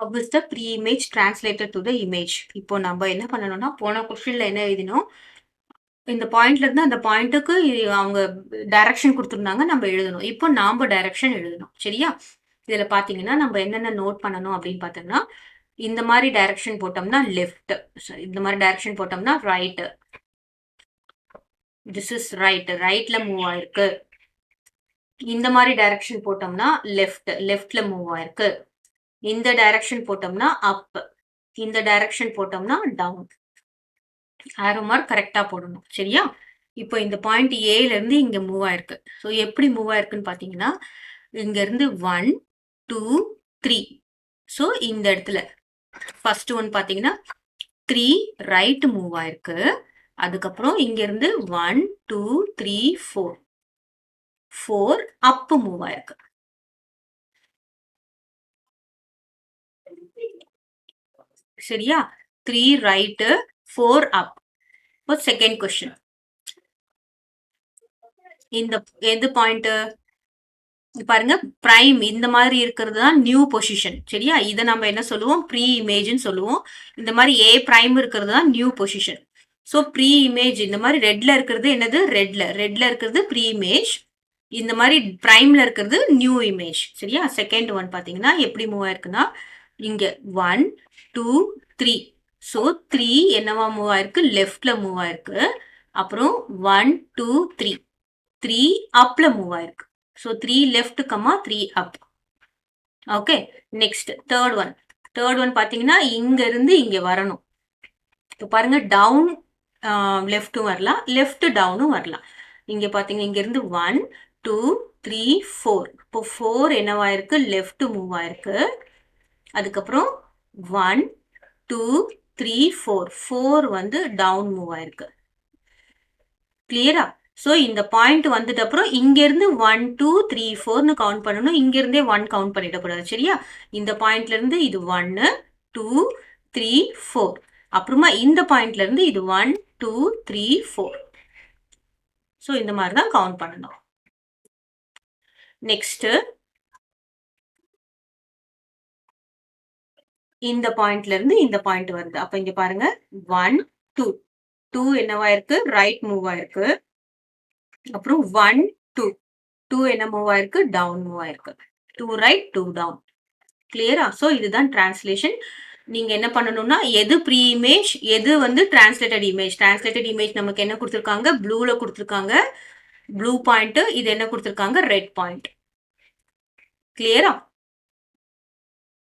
How is the pre-image translated to the image? இப்போ நம்ம என்ன பண்ணணும்னா போன கொஸ்டின்ல என்ன எழுதினோம் இந்த பாயிண்ட்ல இருந்து அந்த பாயிண்ட்டுக்கு அவங்க டைரக்ஷன் கொடுத்துருந்தாங்க நம்ம எழுதணும் இப்போ நாம டைரக்ஷன் எழுதணும் சரியா இதுல பாத்தீங்கன்னா நம்ம என்னென்ன நோட் பண்ணணும் அப்படின்னு பார்த்தோம்னா இந்த மாதிரி டைரக்ஷன் போட்டோம்னா லெஃப்ட் இந்த மாதிரி டைரக்ஷன் போட்டோம்னா ரைட் திஸ் இஸ் ரைட்ல மூவ் ஆயிருக்கு இந்த மாதிரி டைரக்ஷன் போட்டோம்னா லெஃப்ட்ல மூவ் ஆயிருக்கு இந்த டைரக்ஷன் போட்டோம்னா அப் இந்த டைரக்ஷன் போட்டோம்னா டவுன் ஆரோ மார்க் கரெக்டா போடணும் சரியா இப்போ இந்த பாயிண்ட் ஏல இருந்து இங்க மூவ் ஆயிருக்கு ஸோ எப்படி மூவ் ஆயிருக்குன்னு பாத்தீங்கன்னா இங்க இருந்து 1 2 3 ஸோ இந்த இடத்துல ஃபர்ஸ்ட் ஒன் பாத்தீங்கன்னா 3 ரைட் மூவ் ஆயிருக்கு அதுக்கப்புறம் இங்க இருந்து 1 2 3 4 4 அப் மூவ் ஆயிருக்கு சரியா 3 ரைட் 4 அப் இப்போ செகண்ட் கொஸ்டின் இந்த எது பாயிண்ட் பாருங்க பிரைம் இந்த மாதிரி இருக்கிறது தான் நியூ பொசிஷன் சரியா இதை நம்ம என்ன சொல்லுவோம் ப்ரீ இமேஜ்னு சொல்லுவோம் இந்த மாதிரி ஏ பிரைம் இருக்கிறது தான் new position so pre image இந்த மாதிரி ரெட்ல இருக்கிறது என்னது ரெட்ல இருக்கிறது ப்ரீ இமேஜ் இந்த மாதிரி பிரைம்ல இருக்கிறது நியூ இமேஜ் சரியா செகண்ட் ஒன் பாத்தீங்கன்னா எப்படி மூவ் ஆயிருக்குன்னா இங்க 1 2 3 ஸோ 3 என்னவா மூவ் ஆயிருக்கு லெஃப்ட்ல மூவ் ஆயிருக்கு அப்புறம் 1 2 3 3 அப்ல மூவ் ஆயிருக்கு ஸோ 3 லெஃப்ட் கமா 3 அப் ஓகே நெக்ஸ்ட் தேர்ட் ஒன் பாத்தீங்கன்னா இங்க இருந்து இங்க வரணும் இப்போ பாருங்க டவுன் லெஃப்ட்டும் வரலாம் லெஃப்ட் டவுனும் வரலாம் இங்க பாத்தீங்கன்னா இங்க இருந்து 1 2 3 4 இப்போ 4 என்னவாயிருக்கு லெஃப்ட் மூவ் ஆயிருக்கு அதுக்கப்புறம் 1 2 3 4 4 வந்து டவுன் மூவ் ஆயிருக்கு கிளியரா ஸோ இந்த பாயிண்ட் வந்துட்டு அப்புறம் இங்க இருந்து 1 2 3 4னு கவுண்ட் பண்ணணும் இங்க இருந்தே 1 கவுண்ட் பண்ணிடக்கூடாது சரியா இந்த பாயிண்ட்ல இருந்து இது 1 2 3 4 அப்புறமா இந்த பாயிண்ட்ல இருந்து இது 1 2 3 4 ஸோ இந்த மாதிரி தான் கவுண்ட் பண்ணணும் நெக்ஸ்ட் இந்த பாயிண்ட்ல இருந்து இந்த பாயிண்ட் வருது அப்ப இங்க பாருங்க 1 2 2 என்னவா இருக்கு ரைட் மூவ் ஆயிருக்கு அப்புறம் 1 2 2 என்ன மூவ் ஆயிருக்கு டவுன் மூவ் ஆயிருக்கு 2 ரைட் 2 டவுன் கிளியரா ஸோ இதுதான் டிரான்ஸ்லேஷன் நீங்க என்ன பண்ணணும்னா எது ப்ரீ இமேஜ் எது வந்து டிரான்ஸ்லேட்டட் இமேஜ் நமக்கு என்ன கொடுத்துருக்காங்க ப்ளூல கொடுத்துருக்காங்க ப்ளூ பாயிண்ட் இது என்ன கொடுத்துருக்காங்க ரெட் பாயிண்ட் கிளியரா